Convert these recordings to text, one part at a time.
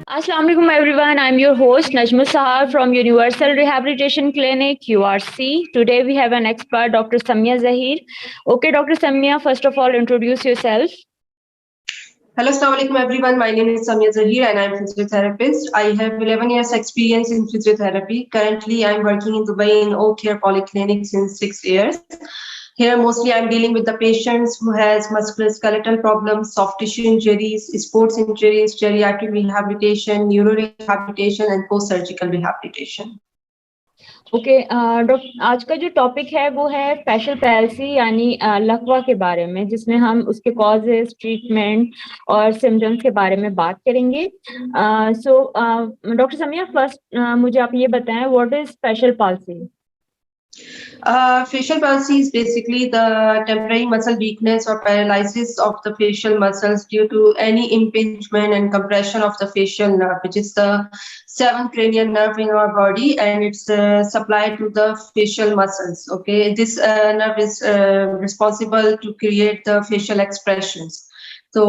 Assalamu alaikum everyone. I'm your host Najmul Sahar from Universal Rehabilitation Clinic URC. Today we have an expert, Dr. Samia Zahir. Okay, Dr. Samia, first of all, introduce yourself. Hello, Assalamu alaikum everyone. My name is Samia Zahir and I'm a physiotherapist. I have 11 years experience in physiotherapy. Currently, I'm working in Dubai in Oak Care Polyclinic since 6 years. Here, mostly I'm dealing with the patients who has musculoskeletal problems, soft tissue injuries, sports injuries, geriatric rehabilitation, neuro rehabilitation, and post-surgical rehabilitation. Okay doctor, आज का जो topic है वो है facial palsy यानी लकवा के बारे में, जिसमें हम उसके कॉजेस, ट्रीटमेंट और सिम्टम्स के बारे में बात करेंगे। सो डॉक्टर समिया, फर्स्ट मुझे आप ये बताएं, what is facial palsy? Facial palsy is basically the temporary muscle weakness or paralysis of the facial muscles due to any impingement and compression of the facial nerve, which is the seventh cranial nerve in our body, and it's supplied to the facial muscles. Okay, this nerve is responsible to create the facial expressions. तो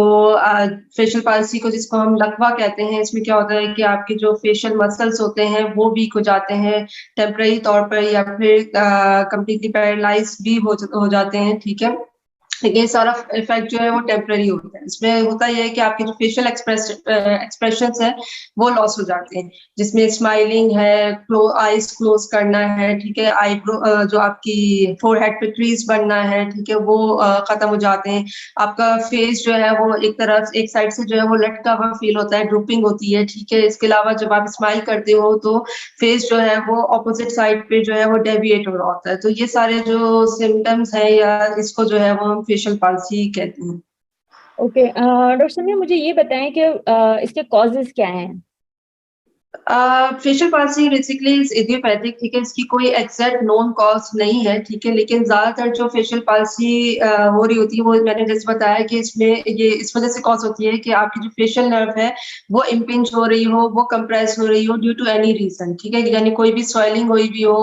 facial palsy को, जिसको हम लकवा कहते हैं, इसमें क्या होता है कि आपके जो फेशियल मसल्स होते हैं वो वीक हो जाते हैं टेम्पररी तौर पर, या फिर कंप्लीटली पैरालाइज भी हो जाते हैं। ठीक है, लेकिन सारा इफेक्ट जो है वो टेम्पररी होता है। इसमें होता यह है कि आपके जो फेशियल एक्सप्रेशंस है वो लॉस हो जाते हैं, जिसमें स्माइलिंग है, आईज क्लोज करना है, ठीक है, आईब्रो जो आपकी फोरहेड पे क्रीज बनना है, ठीक है, वो खत्म हो जाते हैं। आपका फेस जो है वो एक साइड से जो है वो लटका हुआ फील होता है, ड्रूपिंग होती है। ठीक है, इसके अलावा जब आप स्माइल करते हो तो फेस जो है वो ऑपोजिट साइड पे जो है वो डेविएट हो रहा होता है। तो ये सारे जो सिम्टम्स है या इसको जो है वो हम फेशियल पाल्सी कहते हैं। ओके, डॉक्टर समिया, मुझे ये बताएं कि इसके कॉजेस क्या हैं? फेशियल पाल्सी बेसिकली इडियोपैथिक, ठीक है, इसकी कोई एग्जैक्ट नोन कॉज नहीं है। ठीक है, लेकिन ज्यादातर जो फेशियल पाल्सी हो रही होती है वो मैंने जैसे बताया कि इसमें ये इस वजह से कॉज होती है कि आपकी जो फेशियल नर्व है वो इम्पिंज हो रही हो, वो कंप्रेस हो रही हो ड्यू टू एनी रीजन। ठीक है, यानी कोई भी स्वेलिंग हुई भी हो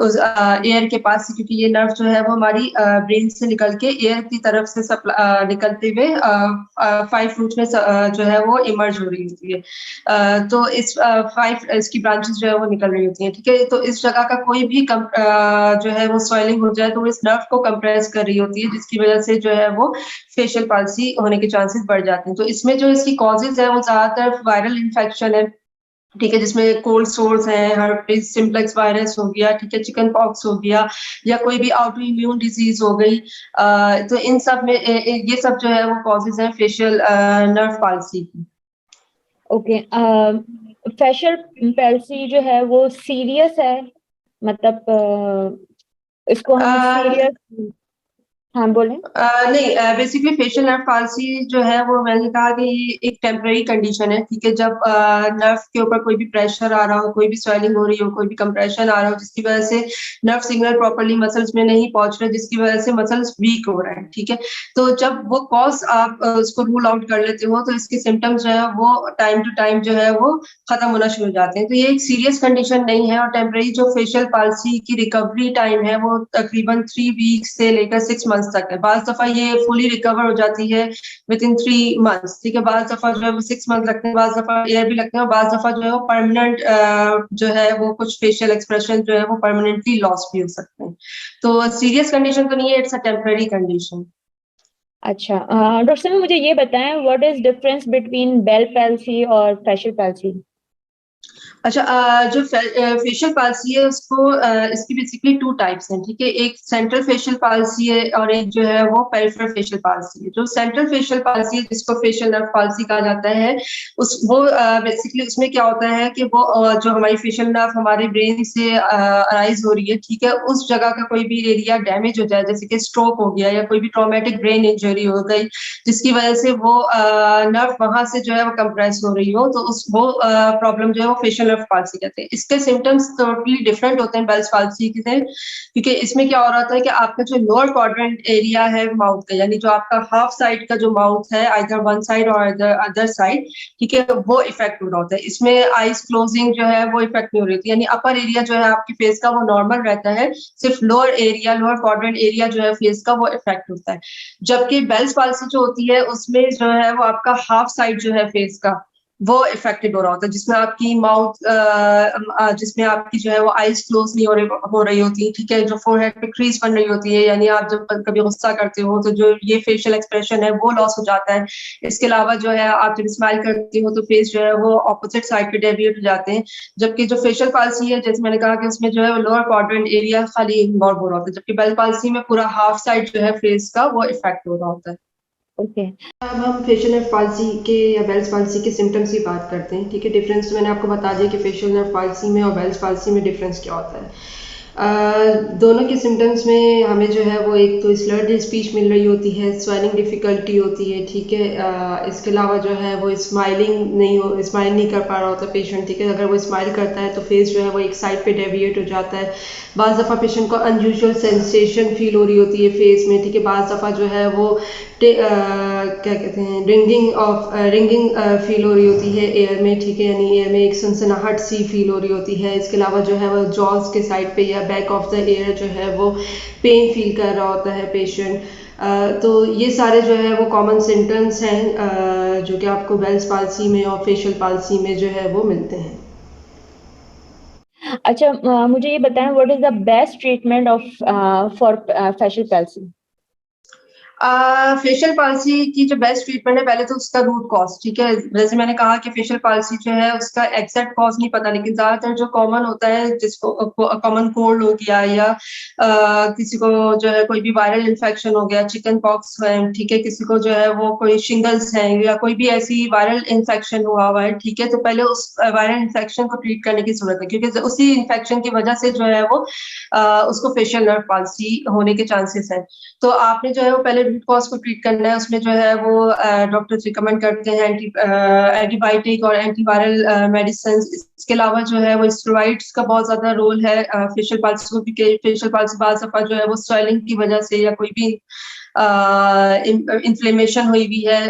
उस एयर के पास से, क्योंकि ये नर्व जो है वो हमारी ब्रेन से निकल के एयर की तरफ से निकलते हुए 5 रूट में जो है वो इमर्ज हो रही होती है। तो इस 5 इसकी ब्रांचेस जो है वो निकल रही होती हैं। ठीक है, तो इस जगह का कोई भी जो है वो स्वेलिंग हो जाए तो वो इस नर्व को कंप्रेस कर रही होती है, जिसकी वजह से जो है वो फेशियल पाल्सी होने के चांसेस बढ़ जाते हैं। तो इसमें जो इसकी कॉजेज है वो ज्यादातर वायरल इन्फेक्शन है। ठीक है, जिसमें कोल्ड सोर्स है, हर्पेस सिम्प्लेक्स वायरस हो गया, ठीक है, चिकन पॉक्स हो गया, या कोई भी ऑटो इम्यून डिजीज हो गई। तो इन सब में ये सब जो है वो कॉजेज हैं फेशियल नर्व पाल्सी की। ओके, फैशल पैल्सी जो है वो सीरियस है, मतलब इसको हम सीरियस, हाँ बोलें। नहीं, बेसिकली फेशियल नर्व पाल्सी जो है वो मैंने कहा कि ये एक टेम्पररी कंडीशन है। ठीक है, जब नर्व के ऊपर कोई भी प्रेशर आ रहा हो, कोई भी स्वेलिंग हो रही हो, कोई भी कंप्रेशन आ रहा हो, जिसकी वजह से नर्व सिग्नल प्रॉपर्ली मसल्स में नहीं पहुंच रहे, जिसकी वजह से मसल्स वीक हो रहे हैं। ठीक है, तो जब वो कॉज आप उसको रूल आउट कर लेते हो तो इसके सिम्टम्स जो है वो टाइम टू टाइम जो है वो खत्म होना शुरू हो जाते हैं। तो ये एक सीरियस कंडीशन नहीं है, और टेम्पररी जो फेशियल पाल्सी की रिकवरी टाइम है वो तकरीबन 3 वीक्स से लेकर 6 मंथ्स तक है। बाज दफा ये फुली रिकवर हो जाती है विद इन 3 मंथ्स। ठीक है, बाज दफा जो है वो 6 मंथ लगते हैं, बाज दफा ईयर भी लगते हैं, और बाज दफा जो है वो परमानेंट जो है वो कुछ फेशियल एक्सप्रेशन जो है वो परमानेंटली लॉस भी हो सकते हैं। तो सीरियस कंडीशन तो नहीं है, इट्स अ टेम्पररी कंडीशन। अच्छा, डॉक्टर साहब मुझे ये बताएं, what is difference between Bell palsy और फैशल पैल्सी? अच्छा, जो फेशियल पाल्सी है उसको इसकी बेसिकली 2 टाइप्स हैं। ठीक है, एक सेंट्रल फेशियल पाल्सी है और एक जो है वो पेरिफेरल फेशियल पाल्सी है। जो सेंट्रल फेशियल पाल्सी है, जिसको फेशियल नर्व पाल्सी कहा जाता है, वो बेसिकली उसमें क्या होता है कि वो जो हमारी फेशियल नर्व हमारे ब्रेन से अराइज हो रही है, ठीक है, उस जगह का कोई भी एरिया डैमेज हो जाए, जैसे कि स्ट्रोक हो गया या कोई भी ट्रॉमेटिक ब्रेन इंजरी हो गई, जिसकी वजह से वो नर्व वहां से जो है वो कंप्रेस हो रही हो, तो वो प्रॉब्लम जो है वो फेशियल नर्व पाल्सी कहते हैं। इसके सिम्टम्स टोटली डिफरेंट होते हैं बेल्स पाल्सी से, क्योंकि इसमें क्या हो रहा था कि आपका जो लोअर क्वाड्रेंट एरिया है माउथ का, यानी जो आपका हाफ साइड का जो माउथ है, आइदर वन साइड और अदर साइड, ठीक है, वो इफेक्ट हो रहा होता है। इसमें आईज क्लोजिंग जो है वो इफेक्ट नहीं हो रही थी, यानी अपर एरिया जो है आपकी फेस का वो नॉर्मल रहता है, सिर्फ lower area, lower quadrant area जो है फेस का वो इफेक्ट होता है। जबकि बेल्स पाल्सी जो होती है उसमें जो है वो आपका हाफ साइड जो है फेस का वो इफेक्टेड हो रहा होता है, जिसमें आपकी माउथ जिसमें आपकी जो है वो आईज क्लोज नहीं हो रही होती, ठीक है, जो फोरहेड पे क्रीज बन रही होती है, यानी आप जब कभी गुस्सा करते हो तो जो ये फेशियल एक्सप्रेशन है वो लॉस हो जाता है। इसके अलावा जो है आप जब स्माइल करती हो तो फेस जो है वो ऑपोजिट साइड पे डेविएट हो जाते हैं, जबकि जो फेशियल पाल्सी है, जैसे मैंने कहा कि उसमें जो है लोअर क्वाड्रेंट एरिया खाली इन्वॉल्व हो रहा होता है, जबकि बेल पाल्सी में पूरा हाफ साइड जो है फेस का वो इफेक्ट हो रहा होता है। ओके। अब हम फेशियल नर्व पाल्सी के या बेल्स पाल्सी के सिम्टम्स की बात करते हैं, ठीक है। डिफरेंस तो मैंने आपको बता दिया कि फेशियल नर्व पाल्सी में और बेल्स पाल्सी में डिफरेंस क्या होता है। दोनों के सिम्टम्स में हमें जो है वो एक तो स्लर्ड स्पीच मिल रही होती है, स्वेलिंग डिफ़िकल्टी होती है, ठीक है। इसके अलावा जो है वो स्माइल नहीं कर पा रहा होता पेशेंट, ठीक है। अगर वो स्माइल करता है तो फेस जो है वो एक साइड पे डेविएट हो जाता है। बाज़ दफ़ा पेशेंट को अनयूजुअल सेंसेशन फील हो रही होती है फेस में, ठीक है। बाज़ दफ़ा जो है वो क्या कहते हैं रिंगिंग फील हो रही होती है एयर में, ठीक है, यानी एयर में एक सनसनाहट सी फील हो रही होती है। इसके अलावा जो है वो जॉज के साइड पे या बैक ऑफ द एयर जो है वो पेन फील कर रहा होता है पेशेंट। तो ये सारे जो है वो कॉमन सिम्टम्स हैं जो कि आपको बेल्स पाल्सी में और फेशियल पाल्सी में जो है वो मिलते हैं। अच्छा, मुझे ये बताएं, what is the best treatment of for facial palsy? Facial palsy की जो बेस्ट ट्रीटमेंट है, पहले तो उसका रूट कॉज, ठीक है। जैसे मैंने कहा कि फेशियल पाल्सी जो है उसका एग्जैक्ट कॉज नहीं पता, लेकिन ज्यादातर जो कॉमन होता है, जिसको कॉमन कोल्ड हो गया या किसी को जो है कोई भी वायरल इन्फेक्शन हो गया, चिकन पॉक्स है, ठीक है, किसी को जो है वो कोई शिंगल्स है या कोई भी ऐसी वायरल इन्फेक्शन हुआ है, ठीक है, तो पहले उस वायरल इन्फेक्शन को ट्रीट करने की जरूरत है, क्योंकि उसी इन्फेक्शन की वजह से जो है वो उसको फेशियल नर्व पाल्सी होने के चांसेस है। तो आपने जो है वो पहले रूट कॉज को ट्रीट करना है। उसमें जो है वो डॉक्टर्स रिकमेंड करते हैं एंटीबायोटिक और एंटीवायरल मेडिसिन। इसके अलावा जो है वो स्टेरॉइड्स का बहुत ज्यादा रोल है फेशियल पाल्सी को, क्योंकि फेशियल पाल्सी बाज़ दफा जो है वो स्वेलिंग की वजह से या कोई भी इन्फ्लेमेशन हुई हुई है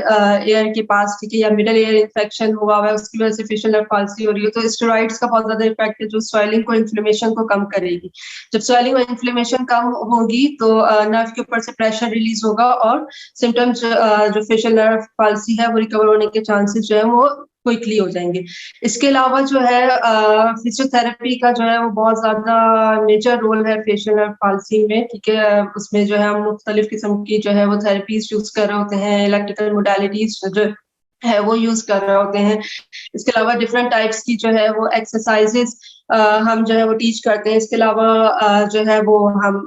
एयर के पास, ठीक है, या मिडल एयर इन्फेक्शन हुआ है, उसकी वजह से फेशियल नर्व पाल्सी हो रही है, तो स्टेरॉइड्स का बहुत ज्यादा इफेक्ट है जो स्वेलिंग को, इन्फ्लेमेशन को कम करेगी। जब स्वेलिंग और इन्फ्लेमेशन कम होगी तो नर्व के ऊपर से प्रेशर रिलीज होगा और सिम्टम्स जो फेशियल नर्व पाल्सी है वो रिकवर होने के चांसेस जो है वो क्विकली हो जाएंगे। इसके अलावा जो है फिजियोथेरेपी का जो है वो बहुत ज्यादा मेजर रोल है फेशियल नर्व पाल्सी में, ठीक है। उसमें जो है हम मुख्तलिफ किस्म की जो है वो थेरेपीज यूज कर रहे होते हैं, इलेक्ट्रिकल मोडालिटीज जो है वो यूज कर रहे होते हैं। इसके अलावा डिफरेंट टाइप्स की जो है वो एक्सरसाइजेस हम जो है वो टीच करते हैं। इसके अलावा जो है वो हम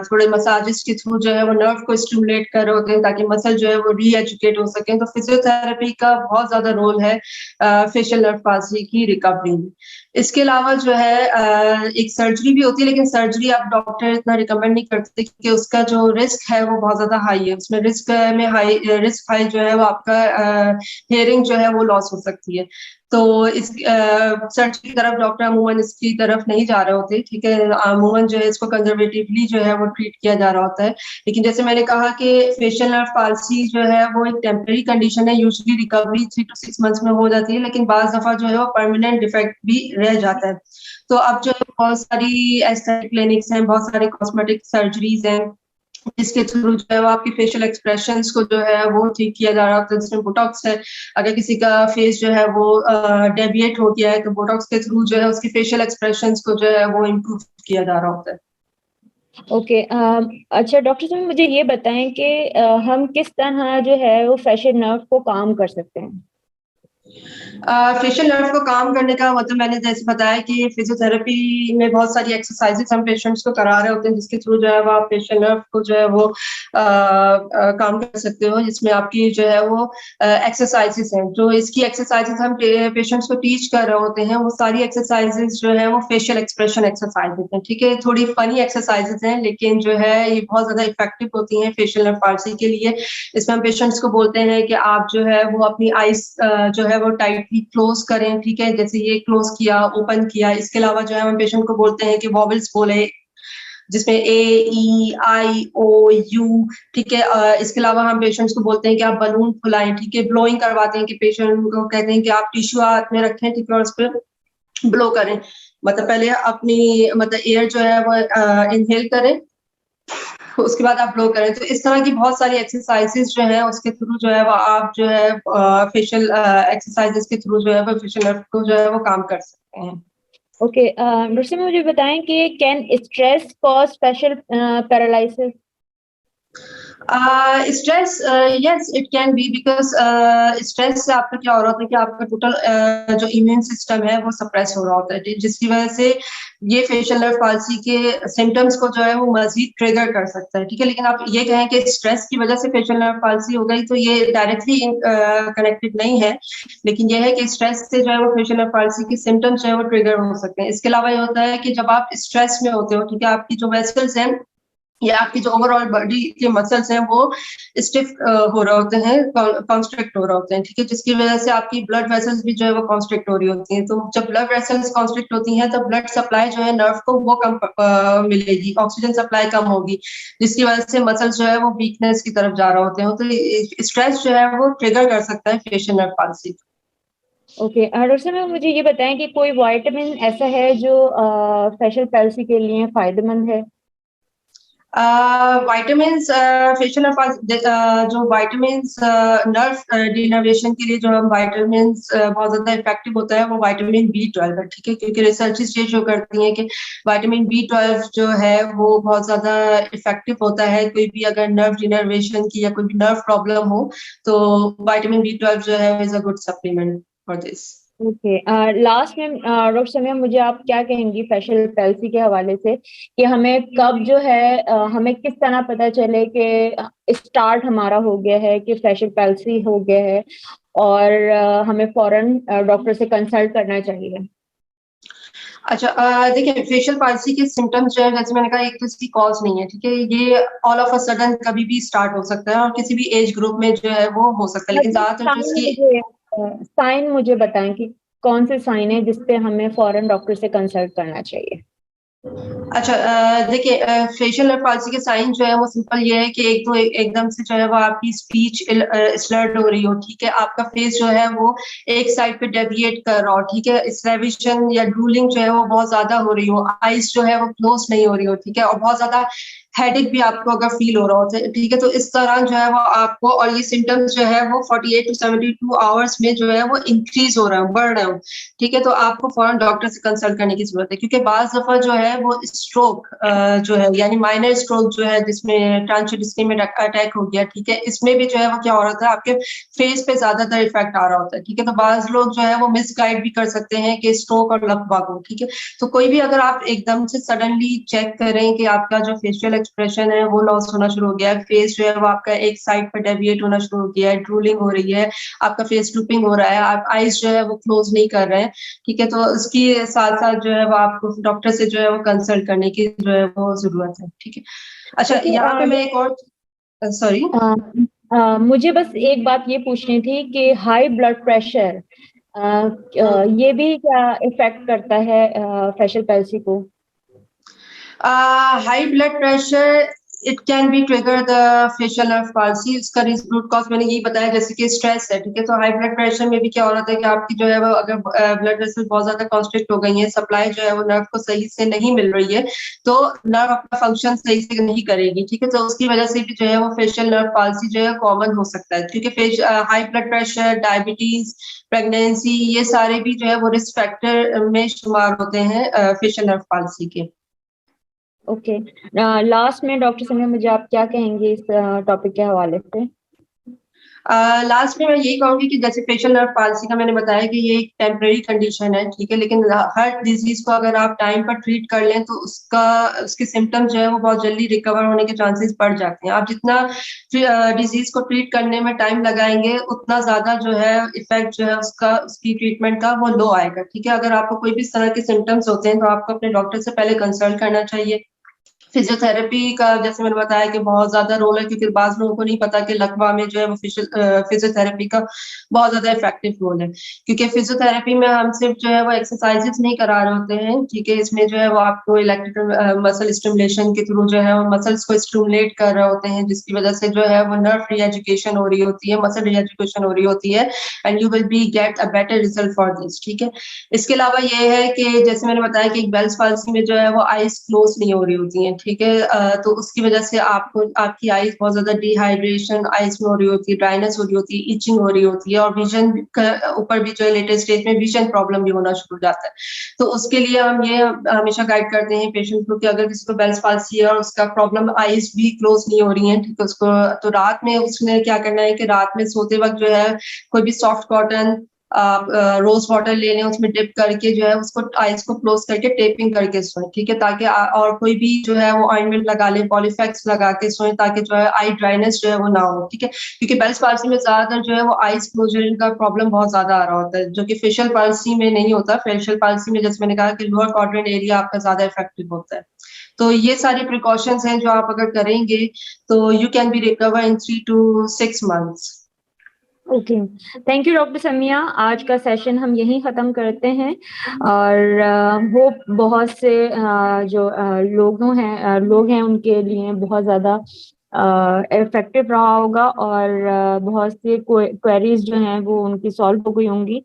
थोड़े मसाजेस के थ्रू जो है वो नर्व को स्टिमुलेट कर रहे होते हैं ताकि मसल जो है वो री एजुकेट हो सके। तो फिजियोथेरेपी का बहुत ज्यादा रोल है फेशियल नर्व पाल्सी की रिकवरी में। इसके अलावा जो है एक सर्जरी भी होती है, लेकिन सर्जरी आप डॉक्टर इतना रिकमेंड नहीं करते क्योंकि उसका जो रिस्क है वो बहुत ज्यादा हाई है। उसमें रिस्क हाई जो है वो आपका हियरिंग जो है वो लॉस हो सकती है। तो इस सर्जरी की तरफ डॉक्टर अमूमन इसकी तरफ नहीं जा रहे होते, ठीक है। अमूमन जो है इसको कंजर्वेटिवली जो है वो ट्रीट किया जा रहा होता है। लेकिन जैसे मैंने कहा कि फेशियल नर्व पाल्सी जो है वो एक टेम्पररी कंडीशन है, यूजुअली रिकवरी 3 to 6 मंथ्स में हो जाती है, लेकिन बाज दफा जो है वो परमानेंट डिफेक्ट भी रह जाता है। तो अब जो बहुत सारी एस्थेटिक क्लिनिक्स हैं, बहुत सारे कॉस्मेटिक सर्जरीज हैं जिसके थ्रू जो है वो आपकी फेशियल एक्सप्रेशंस को जो है वो ठीक किया जा रहा होता है। जिसमें बोटॉक्स है, अगर किसी का फेस जो है वो डेविएट हो गया है तो बोटॉक्स के थ्रू जो है उसकी फेशियल एक्सप्रेशंस को जो है वो इम्प्रूव किया जा रहा होता है। ओके। अच्छा डॉक्टर साहब, मुझे ये बताएं कि हम किस तरह जो है वो फेशियल नर्व को काम कर सकते हैं? फेशियल नर्व को काम करने का मतलब मैंने जैसे बताया कि फिजियोथेरेपी में बहुत सारी एक्सरसाइजेस हम पेशेंट्स को करा रहे होते हैं, जिसके थ्रू जो है वो आप फेशियल नर्व को जो है वो काम कर सकते हो, जिसमें आपकी जो है वो एक्सरसाइजेस हैं। जो इसकी एक्सरसाइजेस हम पेशेंट्स को टीच कर रहे होते हैं वो सारी एक्सरसाइजेस जो है वो फेशियल एक्सप्रेशन एक्सरसाइजेस हैं, ठीक है। थोड़ी फनी एक्सरसाइजेस हैं लेकिन जो है ये बहुत ज्यादा इफेक्टिव होती हैं फेशियल नर्व पाल्सी के लिए। इसमें हम पेशेंट्स को बोलते हैं कि आप जो है वो अपनी आईज जो है वो टाइटली क्लोज करें, ठीक है, जैसे ये क्लोज किया, ओपन किया। इसके अलावा जो है हम पेशेंट को बोलते हैं कि वॉवल्स बोले, जिसमें ए ई आई ओ यू, ठीक है। इसके अलावा हम पेशेंट्स को बोलते हैं कि आप बलून फुलाएं, ठीक है, ब्लोइंग करवाते हैं कि पेशेंट को कहते हैं कि आप टिश्यू हाथ में रखें, ठीक है, और उस पर ब्लो करें। मतलब पहले अपनी मतलब एयर जो है वो इनहेल करें उसके बाद आप ब्लो करें। तो इस तरह की बहुत सारी एक्सरसाइजेस जो है उसके थ्रू जो है वो आप जो है फेशियल एक्सरसाइजेस के थ्रू जो है वो फेशियल नर्व को जो है वो काम कर सकते हैं। ओके, डॉक्टर साहब मुझे बताएं कि can stress cause special paralysis? Stress, yes it can be, because stress से आपका क्या हो रहा होता है कि आपका टोटल जो इम्यून सिस्टम है वो सप्रेस हो रहा होता है, जिसकी वजह से ये फेशियल नर्व पाल्सी के सिम्टम्स को जो है वो मजीद ट्रिगर कर सकता है। ठीक है, लेकिन आप ये कहें कि स्ट्रेस की वजह से फेशियल नर्व पाल्सी हो गई, तो ये डायरेक्टली कनेक्टेड नहीं है, लेकिन ये है कि स्ट्रेस से जो है वो फेशियल नर्व पाल्सी के सिम्टम्स जो है वो ट्रिगर हो सकते हैं। इसके अलावा ये होता है कि जब आप स्ट्रेस में होते हो, ठीक है, आपकी जो वेसल्स हैं या आपकी जो ओवरऑल बॉडी के मसल्स हैं वो स्टिफ हो रहे होते हैं, कॉन्स्ट्रिक्ट हो रहे होते हैं। ठीक है, जिसकी वजह से आपकी ब्लड वेसल्स भी जो है वो कॉन्स्ट्रिक्ट हो रही होती हैं। तो जब ब्लड वेसल्स कॉन्स्ट्रिक्ट होती हैं तो ब्लड सप्लाई जो है नर्व को वो कम मिलेगी, ऑक्सीजन सप्लाई कम होगी, जिसकी वजह से मसल्स जो है वो वीकनेस की तरफ जा रहे होते हैं। तो स्ट्रेस जो है वो ट्रिगर कर सकता है facial nerve palsy. Okay, doctor साहब मुझे ये बताएं कि कोई विटामिन ऐसा है जो फेशियल पैल्सी के लिए फायदेमंद है? वाइटामिन्स फेशियल जो वाइटामिन्स नर्व डिनर्वेशन के लिए जो हम वाइटामिन्स बहुत ज्यादा इफेक्टिव होता है वो वाइटामिन B12 है। ठीक है, क्योंकि रिसर्चेस ये शो करती हैं कि वाइटामिन B12 जो है वो बहुत ज्यादा इफेक्टिव होता है कोई भी अगर नर्व डिनर्वेशन की या कोई भी नर्व प्रॉब्लम हो, तो वाइटामिन B12 जो है is a good supplement for this. Okay, last में डॉक्टर साहब मुझे आप क्या कहेंगी फेशियल पैल्सी के हवाले से कि हमें कब जो है हमें किस तरह पता चले कि स्टार्ट हमारा हो गया है, कि फेशियल पैल्सी हो गया है, और हमें फौरन डॉक्टर से कंसल्ट करना चाहिए? अच्छा, देखिए फेशियल पाल्सी के सिम्टम्स जो है जैसे मैंने कहा, एक तो इसकी कॉज नहीं है। ठीक है, ये ऑल ऑफ अ सडन कभी भी स्टार्ट हो सकता है और किसी भी एज ग्रुप में जो है वो हो सकता है, लेकिन मतलब ज्यादातर जो इसकी साइन मुझे बताएं कि कौन से साइन है जिसपे हमें फौरन डॉक्टर से कंसल्ट करना चाहिए? अच्छा, देखिए फेशियल नर्व पाल्सी के साइन जो है वो सिंपल ये है कि एक तो एकदम से जो है वो आपकी स्पीच स्लर्ड हो रही हो। ठीक है, आपका फेस जो है वो एक साइड पे डेविएट कर रहा हो। ठीक है, स्लेविशन या ड्रूलिंग जो है वो बहुत ज्यादा हो रही हो, आईज जो है वो क्लोज नहीं हो रही हो। ठीक है, और बहुत ज्यादा हेडेक भी आपको अगर फील हो रहा हो। ठीक है, तो इस दौरान जो है वो आपको, और ये सिम्टम्स जो है वो 48 to 72 आवर्स में जो है वो इंक्रीज हो रहा है, बढ़ रहे हो। ठीक है, तो आपको फौरन डॉक्टर से कंसल्ट करने की जरूरत है, क्योंकि बाज दफा जो है वो स्ट्रोक जो है यानी माइनर स्ट्रोक जो है जिसमें ट्रांशियल इस्केमिक अटैक हो गया। ठीक है, इसमें भी जो है वो क्या हो रहा था, आपके फेस पे ज्यादातर इफेक्ट आ रहा होता है। ठीक है, तो बाज लोग जो है वो मिसगाइड भी कर सकते हैं कि स्ट्रोक और लकवा को। ठीक है, तो कोई भी अगर आप एकदम से सडनली चेक करें कि आपका जो फेशियल एक्सप्रेशन है वो लॉस होना शुरू हो गया है, फेस जो है वो आपका एक साइड पर डेविएट होना शुरू हो गया है, ड्रूलिंग हो रही है, आपका फेस ड्रूपिंग हो रहा है, आप आईज जो है वो क्लोज नहीं कर रहे हैं। ठीक है, तो उसकी साथ साथ जो है वो आपको डॉक्टर से जो है वो कंसल्ट करने की जो है वो जरूरत है। ठीक है, अच्छा ओके, यहाँ पे मैं एक और, सॉरी, मुझे बस एक बात ये पूछनी थी कि हाई ब्लड प्रेशर ये भी क्या इफेक्ट करता है फेशियल पैल्सी को? High blood pressure it can be trigger the facial nerve palsy. इसका रूट कॉज मैंने यही बताया, जैसे कि स्ट्रेस है। ठीक है, तो हाई ब्लड प्रेशर में भी क्या हो रहा है कि आपकी जो है वो अगर ब्लड वेसल बहुत ज्यादा कॉन्स्ट्रिक्ट हो गई है, सप्लाई जो है वो नर्व को सही से नहीं मिल रही है, तो नर्व अपना फंक्शन सही से नहीं करेगी। ठीक है, तो उसकी वजह से भी जो है वो फेशियल नर्व पाल्सी जो है कॉमन हो सकता है, क्योंकि high blood pressure, diabetes, pregnancy, ये सारे भी जो है वो रिस्क फैक्टर में शुमार होते हैं फेशियल नर्व पाल्सी के। ओके, लास्ट में डॉक्टर संजय मुझे आप क्या कहेंगे इस टॉपिक के हवाले से? लास्ट में मैं यही कहूंगी कि जैसे फेशियल नर्व पाल्सी का मैंने बताया कि ये एक टेम्परेरी कंडीशन है। ठीक है, लेकिन हर डिजीज को अगर आप टाइम पर ट्रीट कर लें तो उसके सिम्टम्स जो है वो बहुत जल्दी रिकवर होने के चांसेस बढ़ जाते हैं। आप जितना डिजीज को ट्रीट करने में टाइम लगाएंगे उतना ज्यादा जो है इफेक्ट जो है उसकी ट्रीटमेंट का वो लो आएगा। ठीक है, अगर आपको कोई भी इस तरह के सिम्टम्स होते हैं तो आपको अपने डॉक्टर से पहले कंसल्ट करना चाहिए। फिजियोथेरेपी का जैसे मैंने बताया कि बहुत ज्यादा रोल है, क्योंकि बाज लोगों को नहीं पता कि लकवा में जो है वो फिजियोथेरेपी का बहुत ज्यादा इफेक्टिव रोल है, क्योंकि फिजियोथेरेपी में हम सिर्फ जो है वो एक्सरसाइजेस नहीं करा रहे होते हैं। ठीक है, इसमें जो है वो आपको इलेक्ट्रिकल मसल स्टिमुलेशन के थ्रू जो है वो मसल्स को स्टिमुलेट कर रहे होते हैं, जिसकी वजह से जो है वो नर्व रीएजुकेशन हो रही होती है, मसल रीएजुकेशन हो रही होती है, and you will be get a better result for this. ठीक है, इसके अलावा ये है कि जैसे मैंने बताया कि बेल्स पाल्सी में जो है वो आईज क्लोज नहीं हो रही होती हैं। ठीक है। तो उसकी वजह से आपको आपकी आईज बहुत ज्यादा डिहाइड्रेशन आईज में हो रही होती है, ड्राइनेस हो रही होती है, इचिंग हो रही होती है, और विजन ऊपर भी जो है लेटेस्ट स्टेज में विजन प्रॉब्लम भी होना शुरू हो जाता है। तो उसके लिए हम ये हमेशा गाइड करते हैं पेशेंट को कि अगर किसी को बेल्स पाल्सी है और उसका प्रॉब्लम आईज भी क्लोज नहीं हो रही है, ठीक है, उसको तो रात में उसने क्या करना है कि रात में सोते वक्त जो है कोई भी सॉफ्ट कॉटन आप रोज वाटर ले लें, उसमें डिप करके जो है उसको आईज को क्लोज करके टेपिंग करके सोएं, ठीक है, ताकि और कोई भी जो है वो ऑइंटमेंट लगा ले, पॉलीफैक्स लगा के सोएं, ताकि जो है आई ड्राइनेस जो है वो ना हो, ठीक है, क्योंकि बेल्स पाल्सी में ज्यादातर जो है वो आईज क्लोजर का प्रॉब्लम बहुत ज्यादा आ रहा होता है, जो कि फेशियल पाल्सी में नहीं होता। फेशियल पाल्सी में जैसे मैंने कहा कि लोअर क्वाड्रेंट एरिया आपका ज्यादा इफेक्टिव होता है। तो ये सारी प्रिकॉशंस हैं जो आप अगर करेंगे तो you can be recover in 3 to 6 months। Okay, thank you doctor Samiya. आज का सेशन हम यहीं ख़त्म करते हैं और होप बहुत से जो लोग हैं उनके लिए बहुत ज़्यादा इफेक्टिव रहा होगा और बहुत से क्वेरीज जो हैं वो उनकी सॉल्व हो गई होंगी।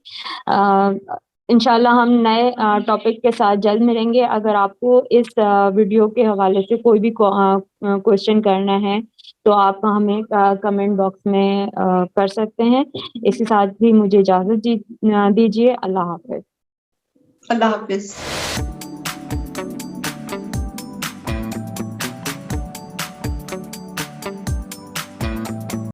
इंशाल्लाह हम नए टॉपिक के साथ जल्द मिलेंगे। अगर आपको इस वीडियो के हवाले से कोई भी क्वेश्चन करना है तो आप हमें कमेंट बॉक्स में कर सकते हैं। इसके साथ ही मुझे इजाजत दीजिए। अल्लाह हाफिज। अल्लाह हाफिज।